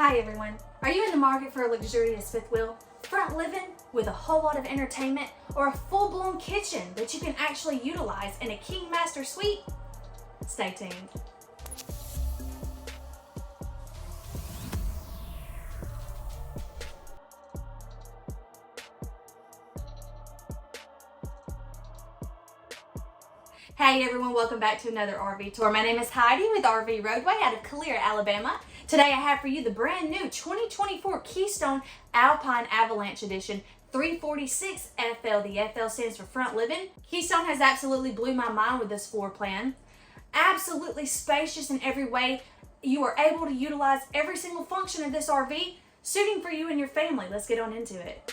Hi everyone. Are you in the market for a luxurious fifth wheel, front living with a whole lot of entertainment, or a full-blown kitchen that you can actually utilize in a King Master suite? Stay tuned. Hey everyone, welcome back to another RV tour. My name is Heidi with RV Roadway out of Calera, Alabama. Today I have for you the brand new 2024 Keystone Alpine Avalanche Edition 346 FL. The FL stands for front living. Keystone has absolutely blew my mind with this floor plan. Absolutely spacious in every way. You are able to utilize every single function of this RV, suiting for you and your family. Let's get on into it.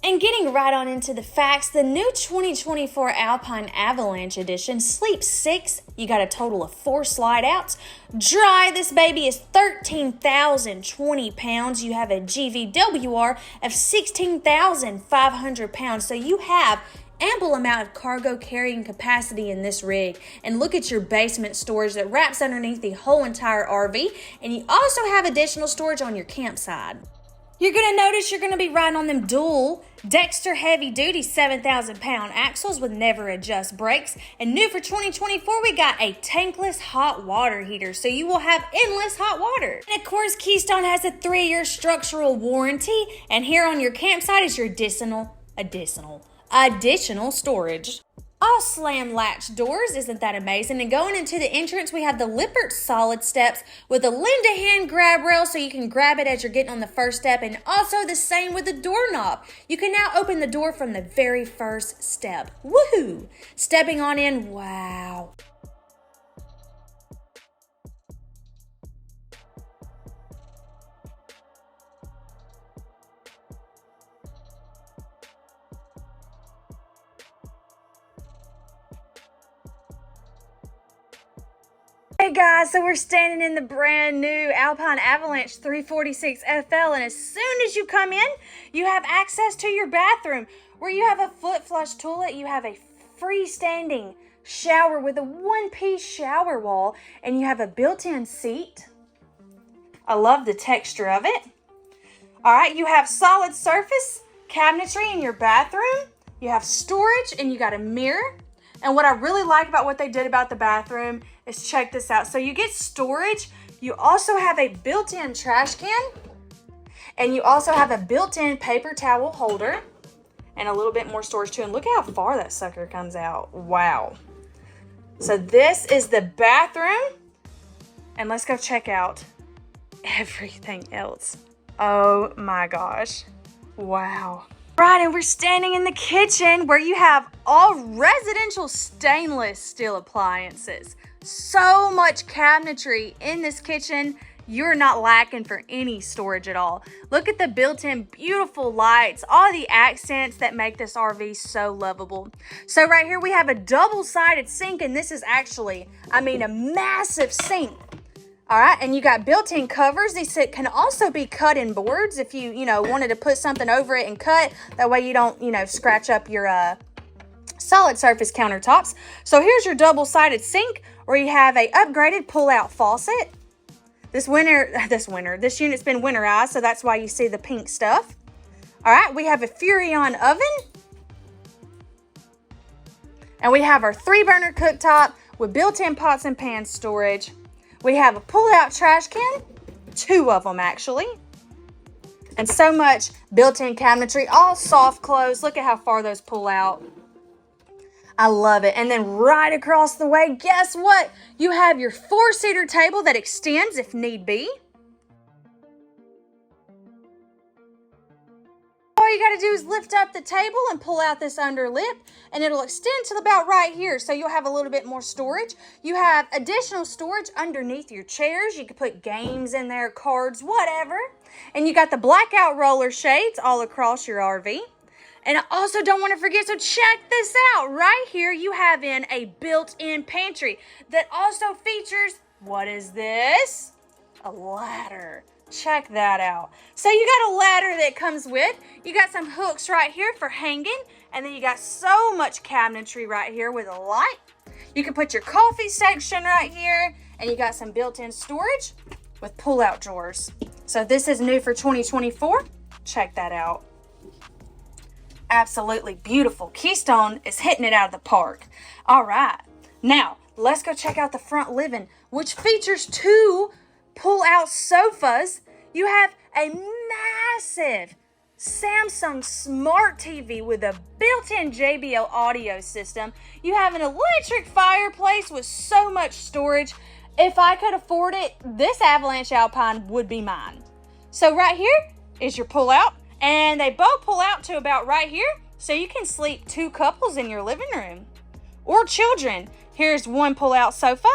And getting right on into the facts, the new 2024 Alpine Avalanche Edition sleeps 6. You got a total of 4 slide outs. Dry, this baby is 13,020 pounds. You have a GVWR of 16,500 pounds. So you have ample amount of cargo carrying capacity in this rig. And look at your basement storage that wraps underneath the whole entire RV. And you also have additional storage on your campsite. You're going to notice you're going to be riding on them dual Dexter heavy-duty 7,000-pound axles with never adjust brakes. And new for 2024, we got a tankless hot water heater, so you will have endless hot water. And of course, Keystone has a 3-year structural warranty. And here on your campsite is your additional storage. All slam latch doors, isn't that amazing? And going into the entrance, we have the Lippert solid steps with a lend-a-hand grab rail so you can grab it as you're getting on the first step, and also the same with the doorknob. You can now open the door from the very first step. Woohoo! Stepping on in, wow. Hey guys, so we're standing in the brand new Alpine Avalanche 346 FL, and as soon as you come in, you have access to your bathroom where you have a foot flush toilet, you have a freestanding shower with a one-piece shower wall, and you have a built-in seat. I love the texture of it. All right, you have solid surface cabinetry in your bathroom. You have storage, and you got a mirror. And what I really like about what they did about the bathroom is, check this out. So you get storage. You also have a built-in trash can. And you also have a built-in paper towel holder. And a little bit more storage too. And look how far that sucker comes out. Wow. So this is the bathroom. And let's go check out everything else. Oh my gosh. Wow. Right, and we're standing in the kitchen where you have all residential stainless steel appliances. So much cabinetry in this kitchen. You're not lacking for any storage at all. Look at the built-in beautiful lights, all the accents that make this RV so lovable. So right here we have a double-sided sink, and this is actually, a massive sink. All right, and you got built-in covers. These can also be cut in boards if you wanted to put something over it and cut. That way you don't, scratch up your solid surface countertops. So here's your double-sided sink where you have a upgraded pull-out faucet. This unit's been winterized, so that's why you see the pink stuff. All right, we have a Furrion oven. And we have our 3-burner cooktop with built-in pots and pans storage. We have a pull-out trash can, 2 of them actually, and so much built-in cabinetry, all soft close. Look at how far those pull out. I love it. And then right across the way, guess what? You have your 4-seater table that extends if need be. All you got to do is lift up the table and pull out this under lip, and it'll extend to about right here, so you'll have a little bit more storage. You have additional storage underneath your chairs. You can put games in there, cards, whatever. And you got the blackout roller shades all across your RV. And I also don't want to forget, so check this out. Right here you have in a built-in pantry that also features, what is this? A ladder. Check that out. So you got a ladder that comes with. You got some hooks right here for hanging. And then you got so much cabinetry right here with a light. You can put your coffee section right here. And you got some built-in storage with pull-out drawers. So this is new for 2024. Check that out. Absolutely beautiful. Keystone is hitting it out of the park. All right. Now, let's go check out the front living, which features 2 pull-out sofas. You have a massive Samsung Smart TV with a built-in JBL audio system. You have an electric fireplace with so much storage. If I could afford it, this Avalanche Alpine would be mine. So right here is your pull-out, and they both pull out to about right here, so you can sleep 2 couples in your living room or children. Here's one pull-out sofa,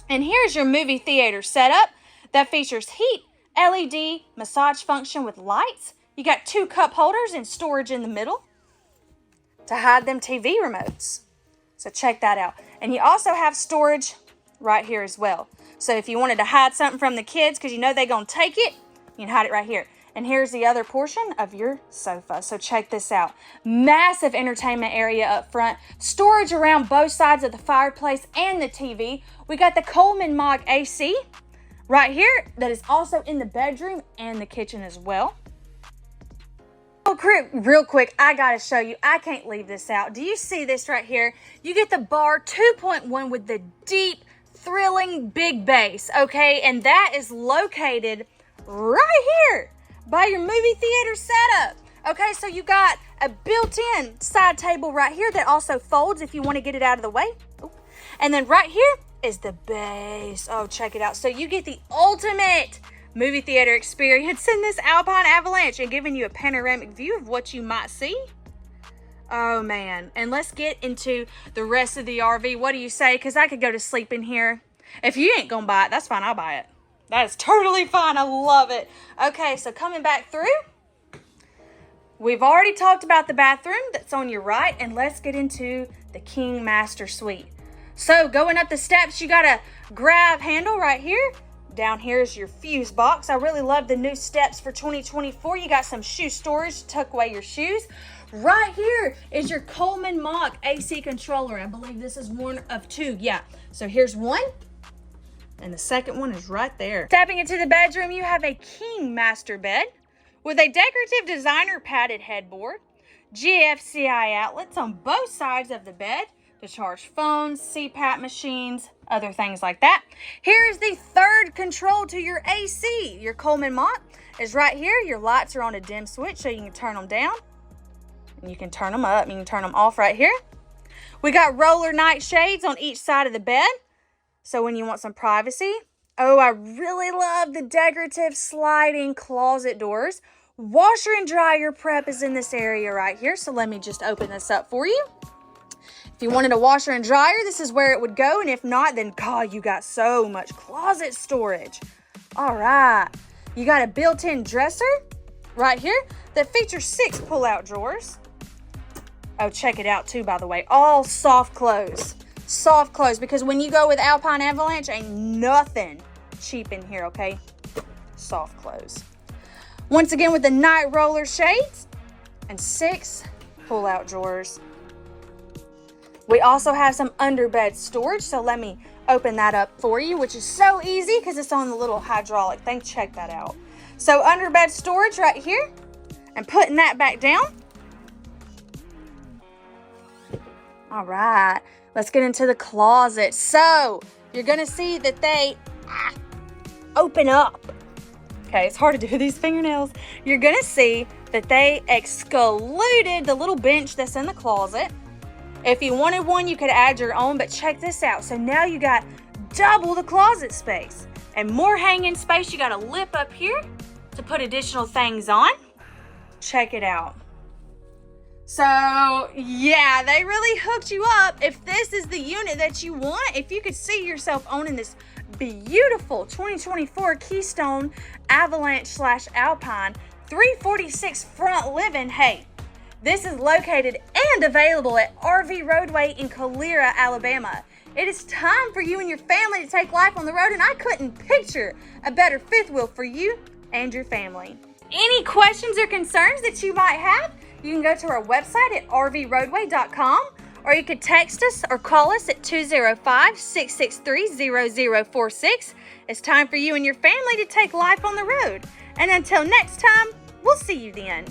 and here's your movie theater setup that features heat, LED, massage function with lights. You got 2 cup holders and storage in the middle to hide them TV remotes. So check that out. And you also have storage right here as well. So if you wanted to hide something from the kids because you know they're going to take it, you can hide it right here. And here's the other portion of your sofa. So check this out. Massive entertainment area up front. Storage around both sides of the fireplace and the TV. We got the Coleman Mach AC right here that is also in the bedroom and the kitchen as well. Oh, real quick, I gotta show you. I can't leave this out. Do you see this right here? You get the bar 2.1 with the deep, thrilling big bass, okay? And that is located right here by your movie theater setup. Okay, so you got a built-in side table right here that also folds if you want to get it out of the way. Ooh. And then right here is the bass. Oh, check it out. So you get the ultimate movie theater experience in this Alpine Avalanche and giving you a panoramic view of what you might see. Oh, man. And let's get into the rest of the RV. What do you say? Because I could go to sleep in here. If you ain't going to buy it, that's fine. I'll buy it. That is totally fine. I love it. Okay, so coming back through, we've already talked about the bathroom that's on your right, and let's get into the King Master Suite. So going up the steps, you got a grab handle right here. Down here is your fuse box. I really love the new steps for 2024. You got some shoe storage to tuck away your shoes. Right here is your Coleman Mach AC controller. I believe this is one of 2. Yeah, so here's one. And the second one is right there. Stepping into the bedroom, you have a King Master bed with a decorative designer padded headboard, GFCI outlets on both sides of the bed to charge phones, CPAP machines, other things like that. Here is the third control to your AC. Your Coleman Mach is right here. Your lights are on a dim switch, so you can turn them down. And you can turn them up. You can turn them off right here. We got roller night shades on each side of the bed. So when you want some privacy. Oh, I really love the decorative sliding closet doors. Washer and dryer prep is in this area right here. So let me just open this up for you. If you wanted a washer and dryer, this is where it would go. And if not, then God, you got so much closet storage. All right. You got a built-in dresser right here that features 6 pull-out drawers. Oh, check it out too, by the way. All soft close. Soft close, because when you go with Alpine Avalanche, ain't nothing cheap in here, okay? Soft close. Once again with the night roller shades and 6 pull-out drawers. We also have some underbed storage, so let me open that up for you, which is so easy because it's on the little hydraulic thing. Check that out. So underbed storage right here, and putting that back down. All right, let's get into the closet. So you're gonna see that they open up. Okay, it's hard to do these fingernails. You're gonna see that they excluded the little bench that's in the closet. If you wanted one, you could add your own, but check this out. So now you got double the closet space and more hanging space. You got a lip up here to put additional things on. Check it out. So yeah, they really hooked you up. If this is the unit that you want, if you could see yourself owning this beautiful 2024 Keystone Avalanche / Alpine 346 front living, hey, this is located and available at RV Roadway in Calera, Alabama. It is time for you and your family to take life on the road, and I couldn't picture a better fifth wheel for you and your family. Any questions or concerns that you might have, you can go to our website at rvroadway.com, or you could text us or call us at 205-663-0046. It's time for you and your family to take life on the road. And until next time, we'll see you then.